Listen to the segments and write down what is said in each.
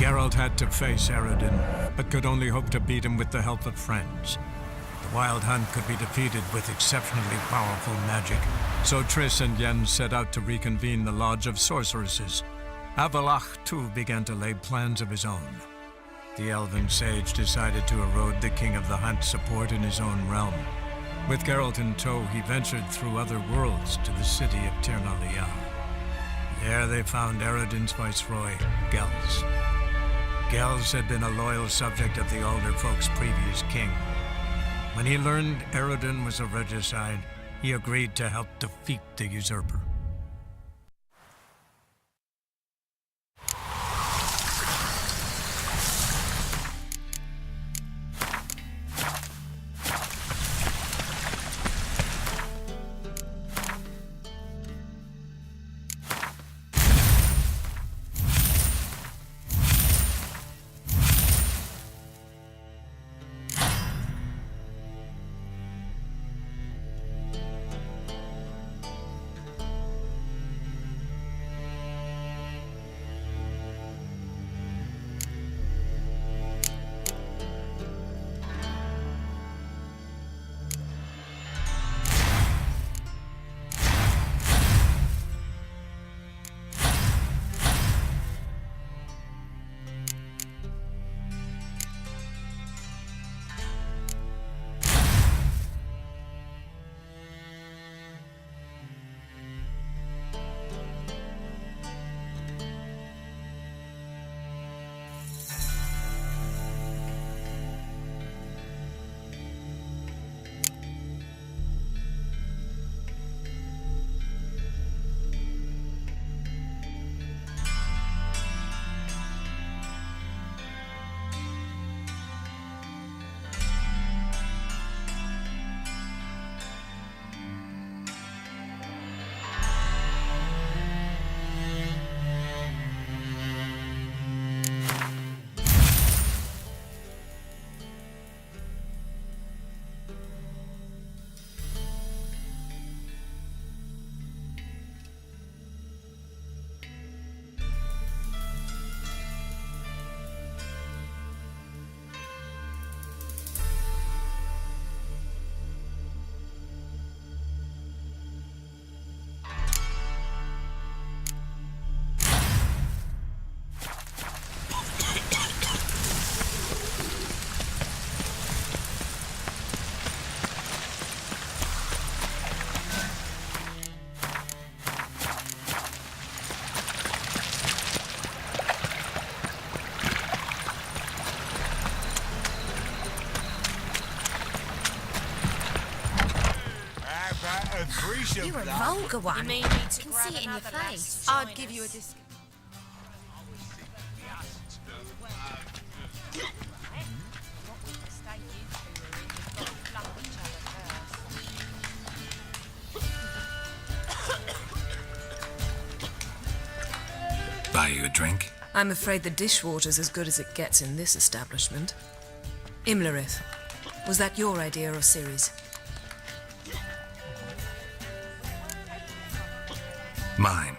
Geralt had to face Eredin, but could only hope to beat him with the help of friends. The Wild Hunt could be defeated with exceptionally powerful magic, so Triss and Yen set out to reconvene the Lodge of Sorceresses. Avalach, too, began to lay plans of his own. The elven sage decided to erode the King of the Hunt's support in his own realm. With Geralt in tow, he ventured through other worlds to the city of Tirnalia. There they found Eredin's viceroy, Gels. Gels had been a loyal subject of the Alderfolk's previous king. When he learned Eredin was a regicide, he agreed to help defeat the usurper. You're a vulgar one. You mean me to can grab see it in your another lass face. to I'd join give you a us? discount. Buy you a drink? I'm afraid the dishwater's as good as it gets in this establishment. Imlerith, was that your idea or Ciri's? Mine.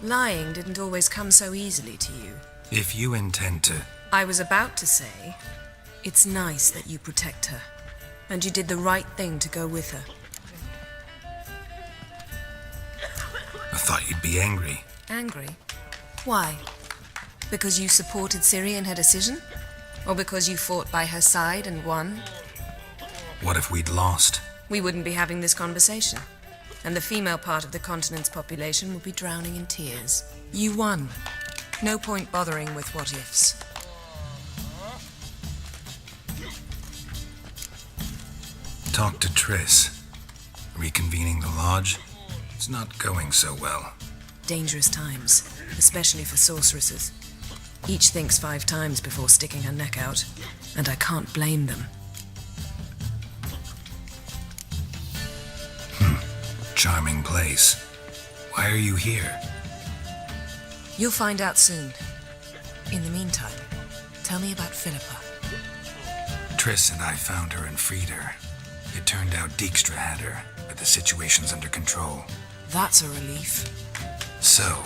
Lying didn't always come so easily to you. If you intend to... I was about to say, it's nice that you protect her. And you did the right thing to go with her. I thought you'd be angry. Angry? Why? Because you supported Ciri in her decision? Or because you fought by her side and won? What if we'd lost? We wouldn't be having this conversation. And the female part of the continent's population would be drowning in tears. You won. No point bothering with what-ifs. Talk to Triss. Reconvening the lodge? It's not going so well. Dangerous times, especially for sorceresses. Each thinks 5 times before sticking her neck out, and I can't blame them. Charming place. Why are you here? You'll find out soon. In the meantime, tell me about Philippa. Triss and I found her and freed her. It turned out Dijkstra had her, but the situation's under control. That's a relief. So,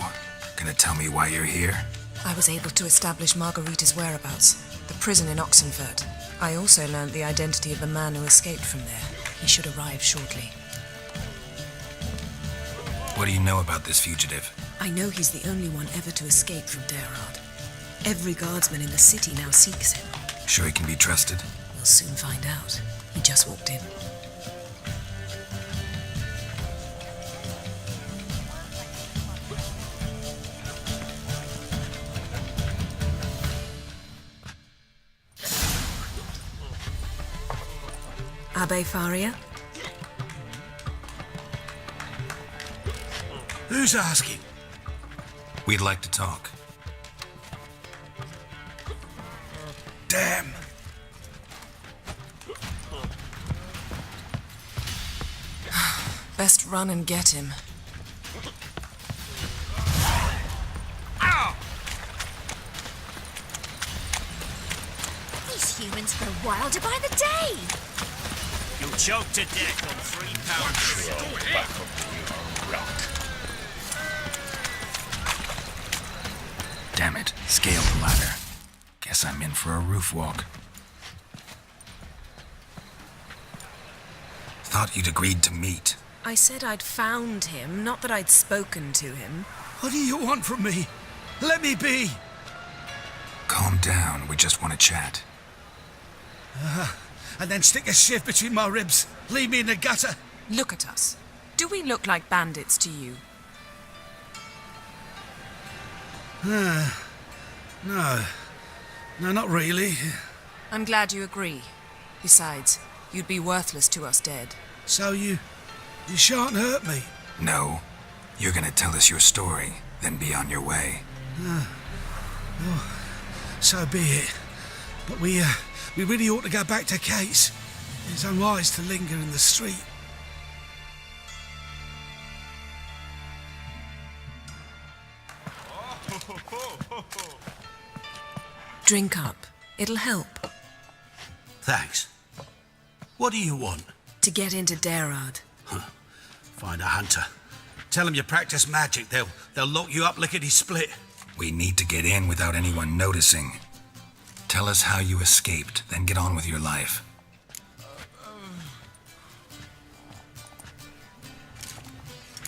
Gonna tell me why you're here? I was able to establish Margarita's whereabouts, the prison in Oxenfurt. I also learned the identity of a man who escaped from there. He should arrive shortly. What do you know about this fugitive? I know he's the only one ever to escape from Derard. Every guardsman in the city now seeks him. Sure he can be trusted? We'll soon find out. He just walked in. Abbe Faria? Who's asking? We'd like to talk. Damn. Best run and get him. These humans grow wilder by the day. You'll choke to death on 3 pounds. Damn it. Scale the ladder. Guess I'm in for a roof walk. Thought you'd agreed to meet. I said I'd found him, not that I'd spoken to him. What do you want from me? Let me be. Calm down. We just want to chat. And then stick a shiv between my ribs. Leave me in the gutter. Look at us. Do we look like bandits to you? No, not really. I'm glad you agree. Besides, you'd be worthless to us dead. So you shan't hurt me. No. You're gonna tell us your story, then be on your way. So be it. But we really ought to go back to Kate's. It's unwise to linger in the street. Drink up. It'll help. Thanks. What do you want? To get into Derard. Find a hunter. Tell them you practice magic. They'll lock you up lickety-split. We need to get in without anyone noticing. Tell us how you escaped, then get on with your life.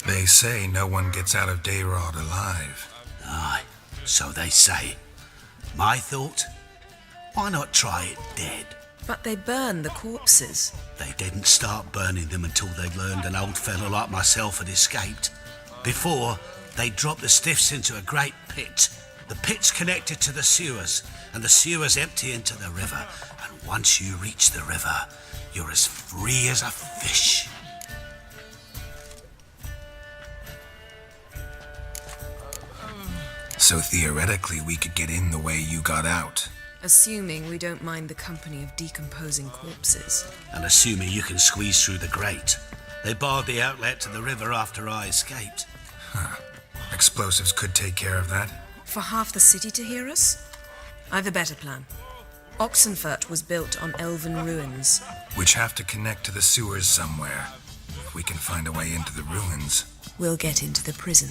They say no one gets out of Derard alive. Aye, so they say. My thought? Why not try it dead? But they burn the corpses. They didn't start burning them until they learned an old fellow like myself had escaped. Before, they dropped the stiffs into a great pit. The pit's connected to the sewers, and the sewers empty into the river. And once you reach the river, you're as free as a fish. So theoretically, we could get in the way you got out. Assuming we don't mind the company of decomposing corpses. And assuming you can squeeze through the grate. They barred the outlet to the river after I escaped. Explosives could take care of that. For half the city to hear us? I've a better plan. Oxenfurt was built on elven ruins. Which have to connect to the sewers somewhere. If we can find a way into the ruins. We'll get into the prison.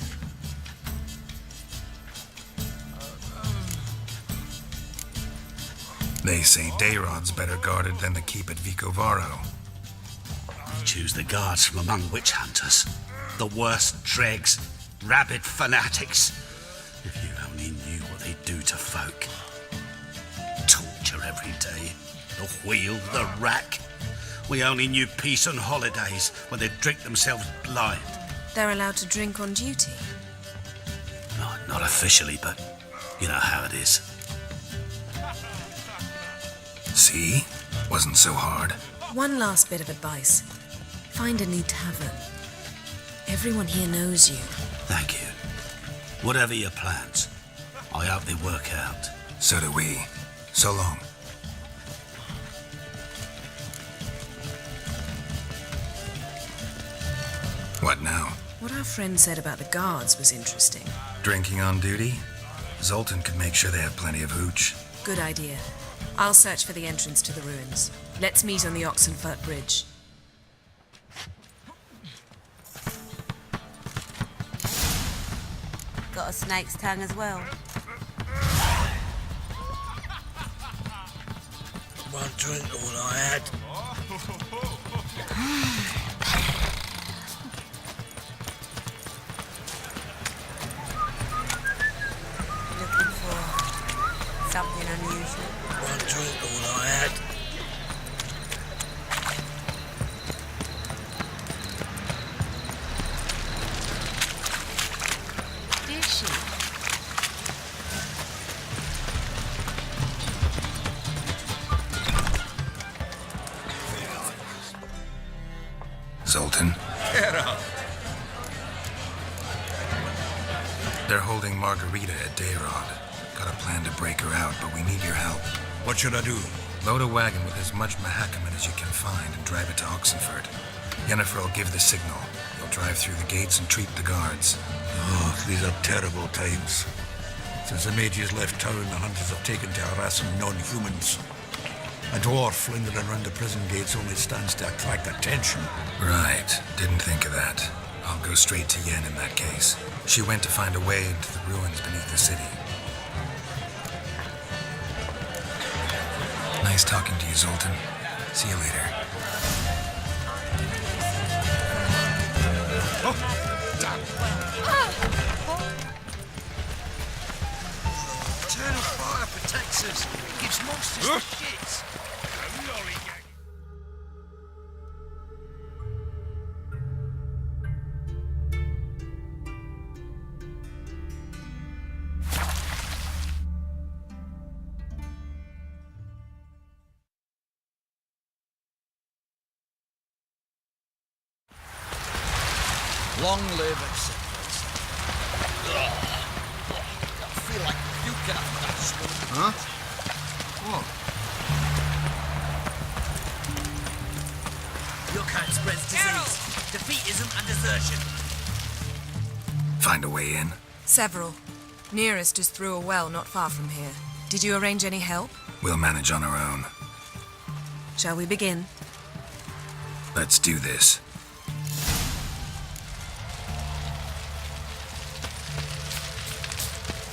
They say Dayrod's better guarded than the keep at Vicovaro. Choose the guards from among witch hunters. The worst dregs, rabid fanatics. If you only knew what they do to folk. Torture every day. The wheel, the rack. We only knew peace on holidays when they'd drink themselves blind. They're allowed to drink on duty. No, not officially, but you know how it is. See? Wasn't so hard. One last bit of advice. Find a new tavern. Everyone here knows you. Thank you. Whatever your plans, I hope they work out. So do we. So long. What now? What our friend said about the guards was interesting. Drinking on duty? Zoltan could make sure they have plenty of hooch. Good idea. I'll search for the entrance to the ruins. Let's meet on the Oxenfurt Bridge. got a snake's tongue as well. One drink, all I had. Looking for something unusual. One drink, all I had. Did she? Zoltan? Get up. They're holding Margarita at Dayrod. Got a plan to break her out, but we need your help. What should I do? Load a wagon with as much Mahakaman as you can find and drive it to Oxenford. Yennefer will give the signal. You'll drive through the gates and treat the guards. Oh, these are terrible times. Since the mages left town, the hunters have taken to harassing non-humans. A dwarf lingering around the prison gates only stands to attract attention. Right. Didn't think of that. I'll go straight to Yen in that case. She went to find a way into the ruins beneath the city. Nice talking to you, Zoltan. See you later. Eternal fire protects us. It gives monsters the shits. Long live acceptance. I feel like puking after that swim. Huh? What? Your kind spreads disease, defeatism and desertion. Find a way in? Several. Nearest is through a well not far from here. Did you arrange any help? We'll manage on our own. Shall we begin? Let's do this.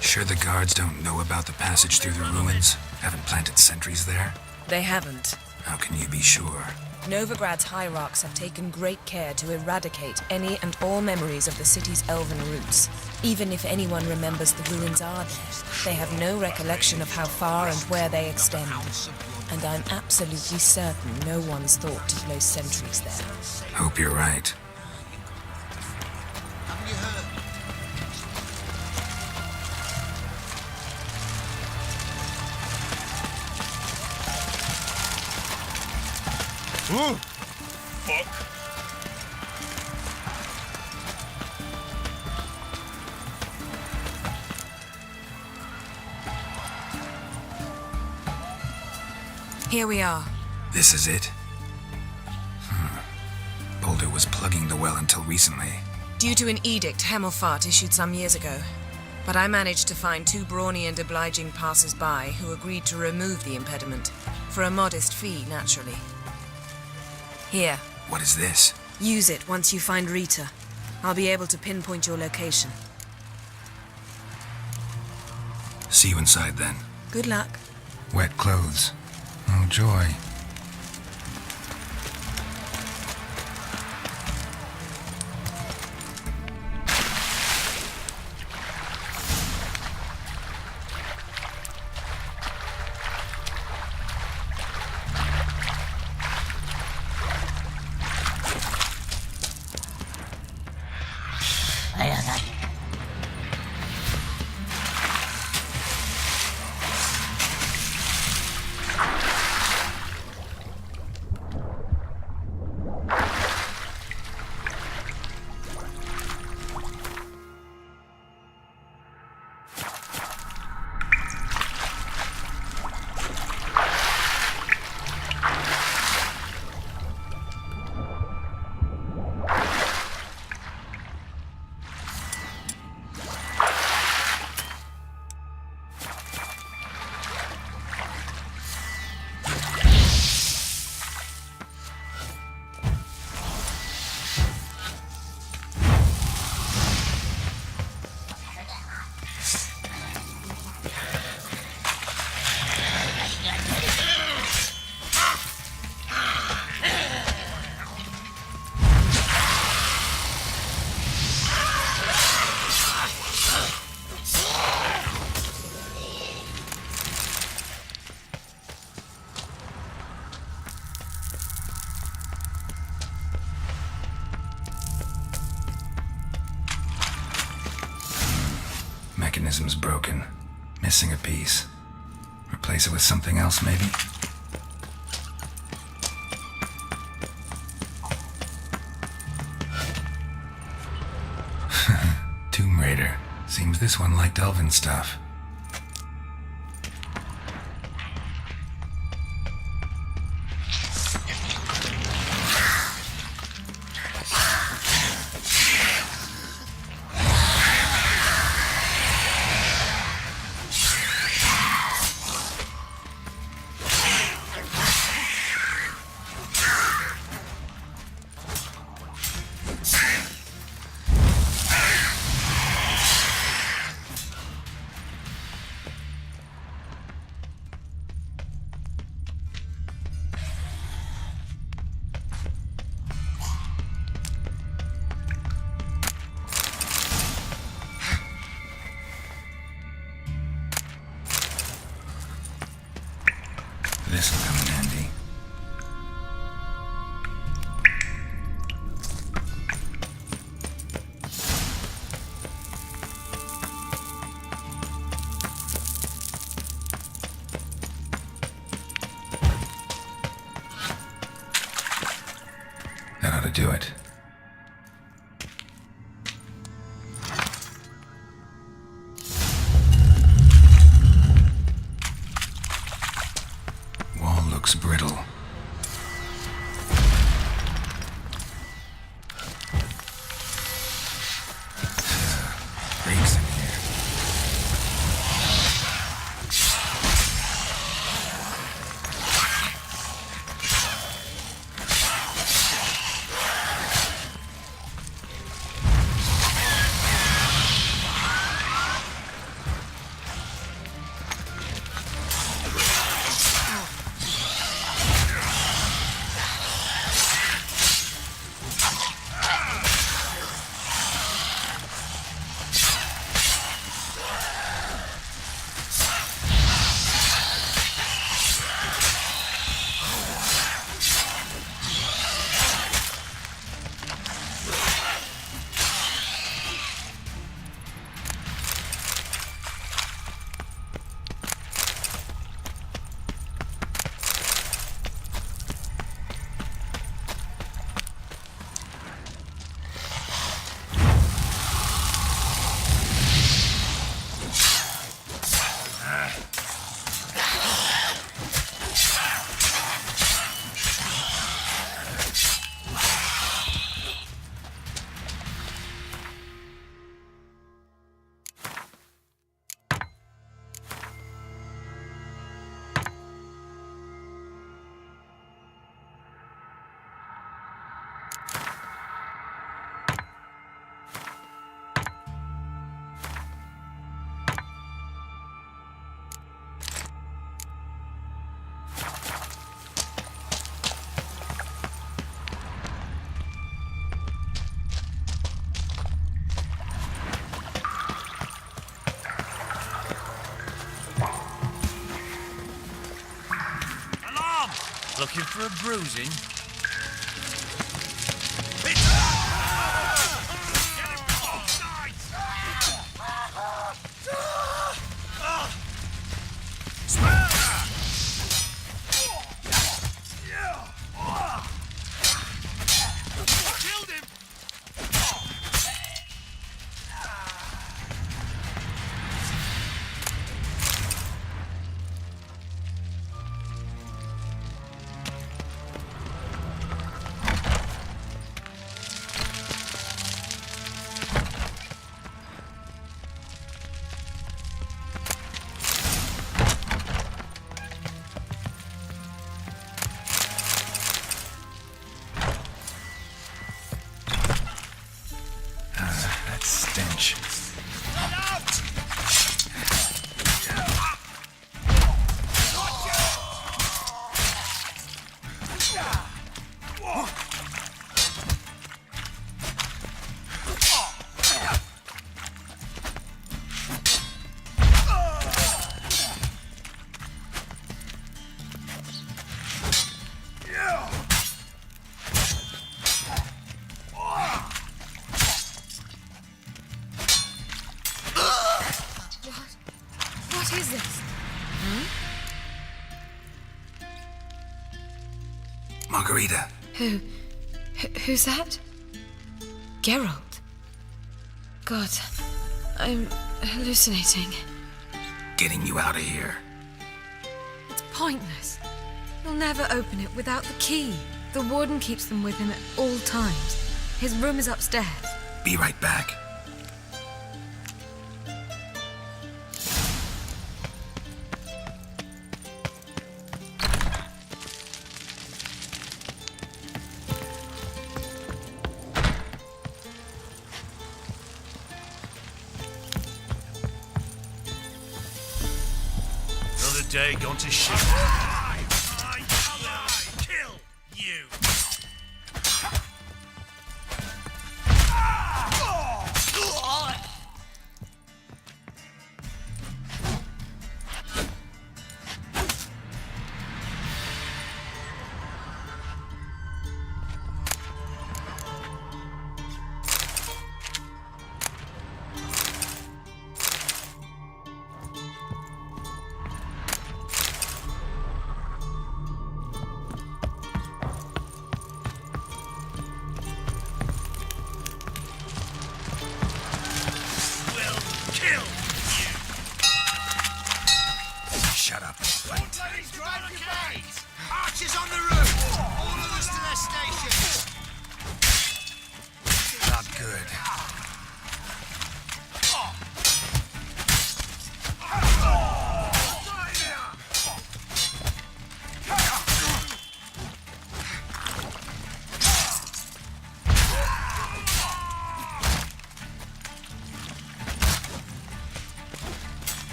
Sure the guards don't know about the passage through the ruins? Haven't planted sentries there? They haven't. How can you be sure? Novigrad's hierarchs have taken great care to eradicate any and all memories of the city's elven roots. Even if anyone remembers the ruins are there, they have no recollection of how far and where they extend. And I'm absolutely certain no one's thought to place sentries there. Hope you're right. Ooh! Fuck! Here we are. This is it? Boulder was plugging the well until recently. Due to an edict Hemmelfart issued some years ago. But I managed to find two brawny and obliging passers-by who agreed to remove the impediment. For a modest fee, naturally. Here. What is this? Use it once you find Rita. I'll be able to pinpoint your location. See you inside then. Good luck. Wet clothes. Oh, joy. mechanism's broken. Missing a piece. Replace it with something else, maybe? Tomb Raider. Seems this one liked elven stuff. This'll come in handy. That ought to do it. Looks brittle. Breaks in here. Looking for a bruising? Margarita. Who's that? Geralt. God, I'm hallucinating. Getting you out of here. It's pointless. He'll never open it without the key. The warden keeps them with him at all times. His room is upstairs. Be right back. Another day gone to shit. I kill you. Shut up. Drive your bait! Archers on the roof! All of us to their stations! Not good.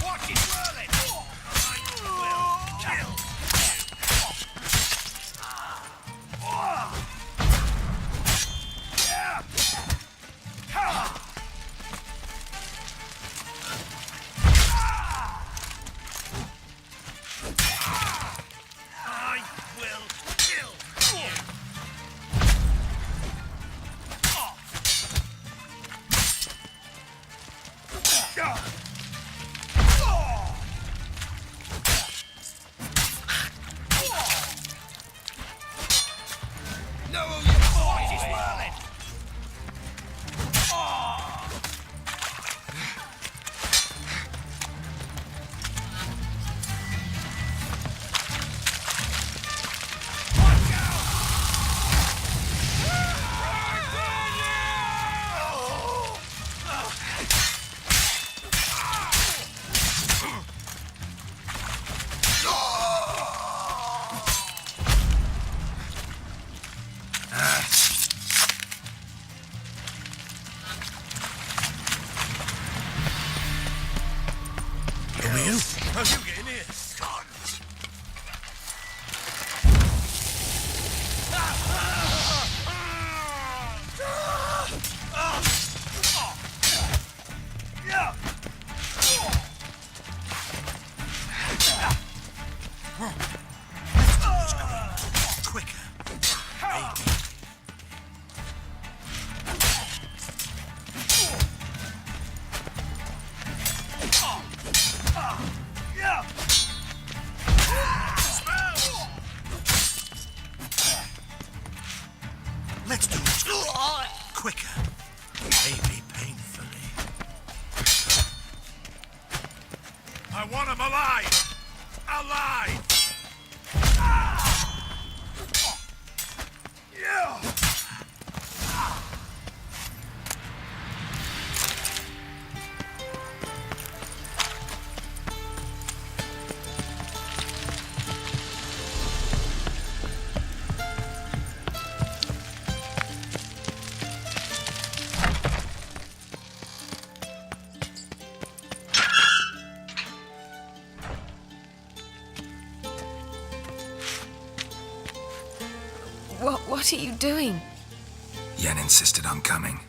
Watch it whirling! I will kill I will kill you! No, you boys is whirling! Who are you? How's you getting here? Quicker. Let's do it quicker. Maybe painfully. I want him alive! Alive! What are you doing? Yen insisted on coming.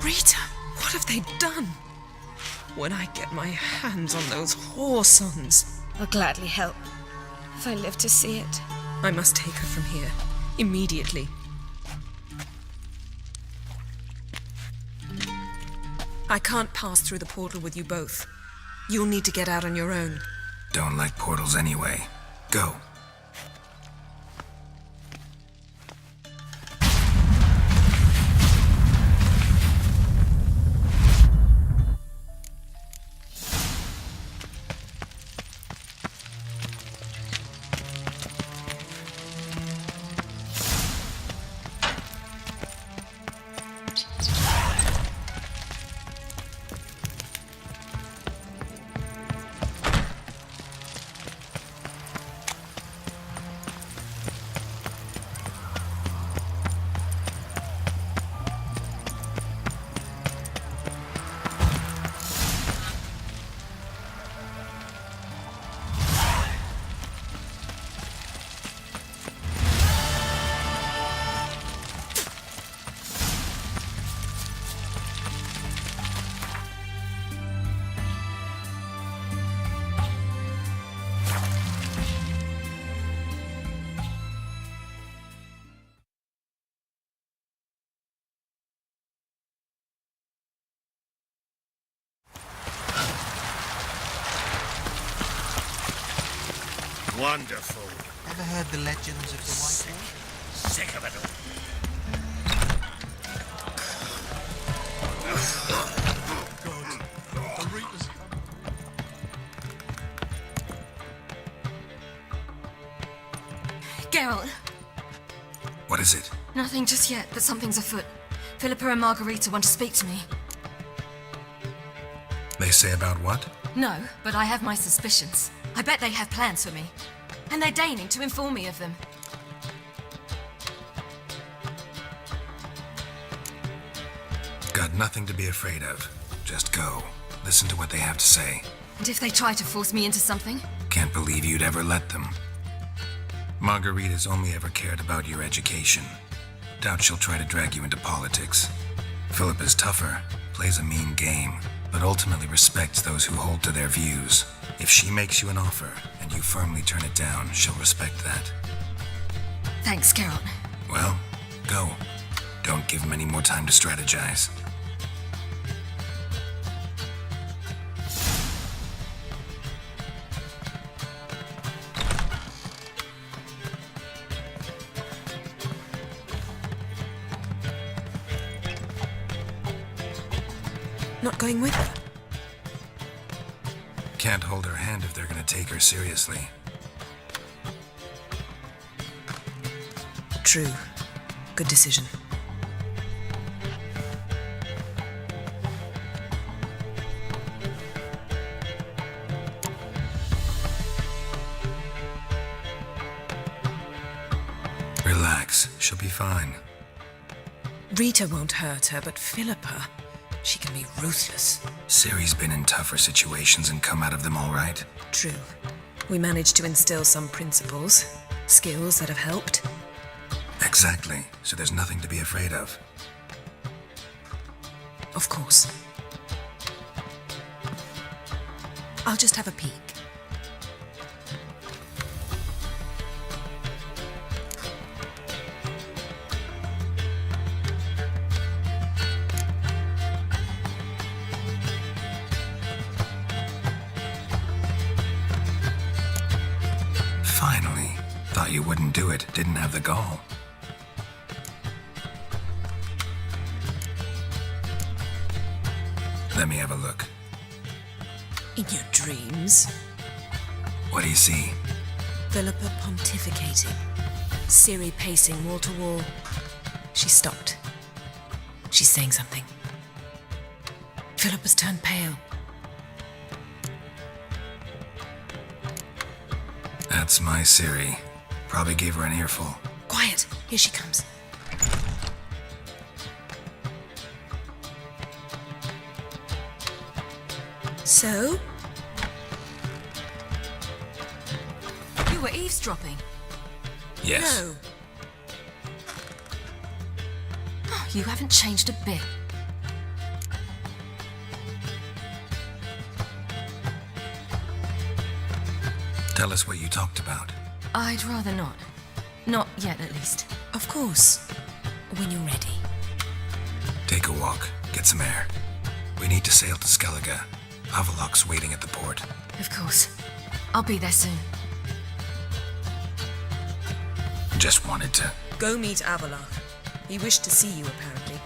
Rita, what have they done? When I get my hands on those whoresons, I'll gladly help, if I live to see it. I must take her from here. Immediately. I can't pass through the portal with you both. You'll need to get out on your own. Don't like portals anyway. Go. Wonderful. Ever heard the legends of the White Wolf? Sick of it all. Geralt, What is it? nothing just yet, but something's afoot. Philippa and Margarita want to speak to me. They say about what? No, but I have my suspicions. I bet they have plans for me. And they're deigning to inform me of them. Got nothing to be afraid of. Just go. Listen to what they have to say. And if they try to force me into something? Can't believe you'd ever let them. Margarita's only ever cared about your education. Doubt she'll try to drag you into politics. Philippa's tougher, plays a mean game, but ultimately respects those who hold to their views. If she makes you an offer and you firmly turn it down, she'll respect that. Thanks, Geralt. Well, go. Don't give him any more time to strategize. Not going with her? Can't hold her hand if they're gonna take her seriously. True. Good decision. Relax. She'll be fine. Rita won't hurt her, but Philippa, she can be ruthless. Ciri's been in tougher situations and come out of them all right. True. We managed to instill some principles, skills that have helped. Exactly. So there's nothing to be afraid of. Of course. I'll just have a peek. Finally. Thought you wouldn't do it. Didn't have the gall. Let me have a look. In your dreams, What do you see? Philippa pontificating, Ciri pacing wall to wall. She stopped. She's saying something. Philippa's turned pale. That's my Ciri. Probably gave her an earful. Quiet, here she comes. So? You were eavesdropping. Yes. No. You haven't changed a bit. Tell us what you talked about. I'd rather not. Not yet, at least. Of course. When you're ready. Take a walk. Get some air. We need to sail to Skellige. Avalok's waiting at the port. Of course. I'll be there soon. Just wanted to... Go meet Avalok. He wished to see you, apparently.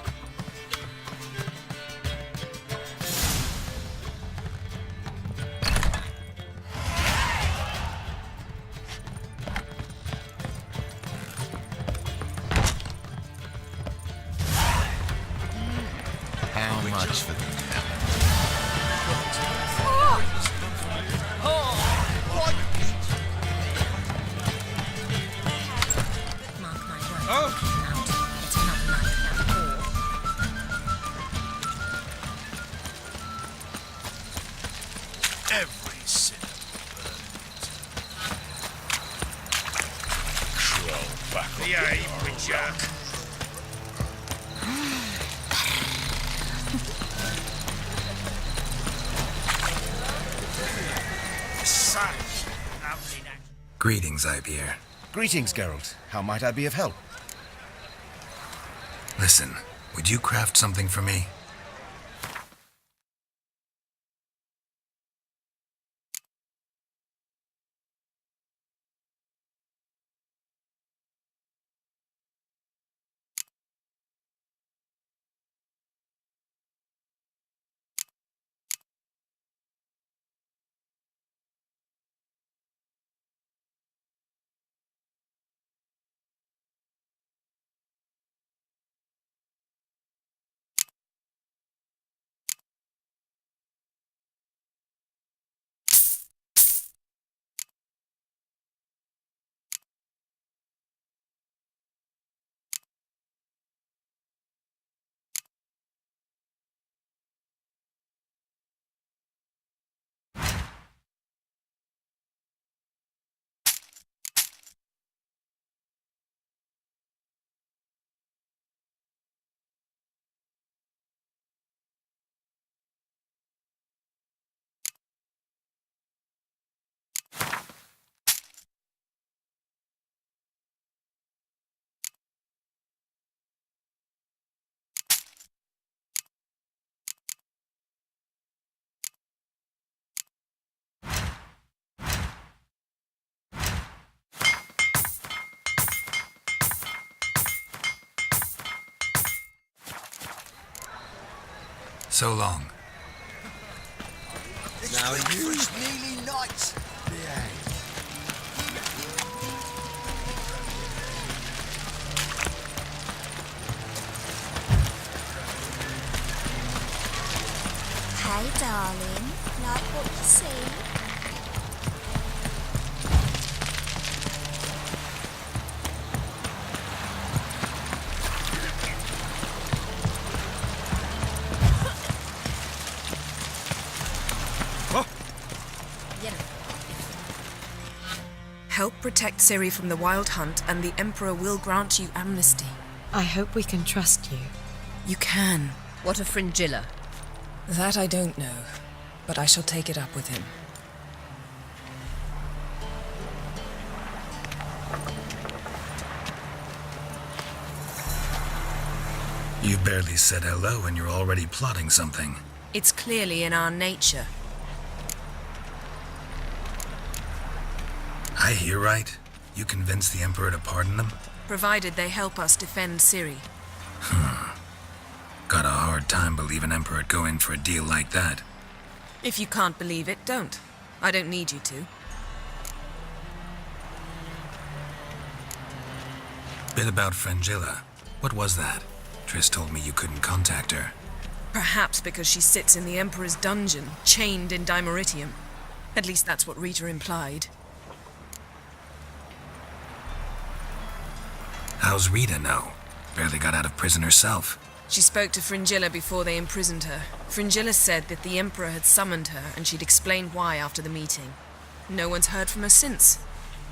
How much for them? Mark my words. It's not like that all. Every sinner Crawl back on the Witcher. Such lovely night. Greetings, Ipier. Greetings, Geralt. How might I be of help? Listen, would you craft something for me? So long. Now you nearly knights. Behave. Hey, darling. Like what you see? Help protect Ciri from the Wild Hunt, and the Emperor will grant you amnesty. I hope we can trust you. You can. What of Fringilla? That I don't know, but I shall take it up with him. You've barely said hello and you're already plotting something. It's clearly in our nature. I hear right? You convinced the Emperor to pardon them? Provided they help us defend Ciri. Got a hard time believing Emperor'd go in for a deal like that. If you can't believe it, don't. I don't need you to. Bit about Fringilla. What was that? Triss told me you couldn't contact her. Perhaps because she sits in the Emperor's dungeon, chained in Dimeritium. At least that's what Rita implied. How's Rita know? Barely got out of prison herself. She spoke to Fringilla before they imprisoned her. Fringilla said that the Emperor had summoned her and she'd explained why after the meeting. No one's heard from her since.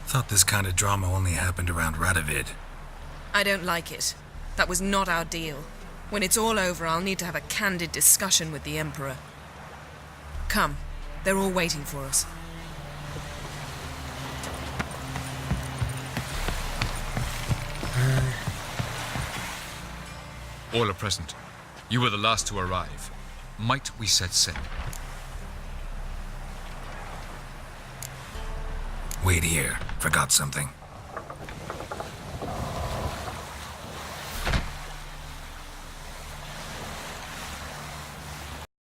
Thought this kind of drama only happened around Radovid. I don't like it. That was not our deal. When it's all over, I'll need to have a candid discussion with the Emperor. Come. They're all waiting for us. All are present. You were the last to arrive. Might we set sail? Wait here. Forgot something.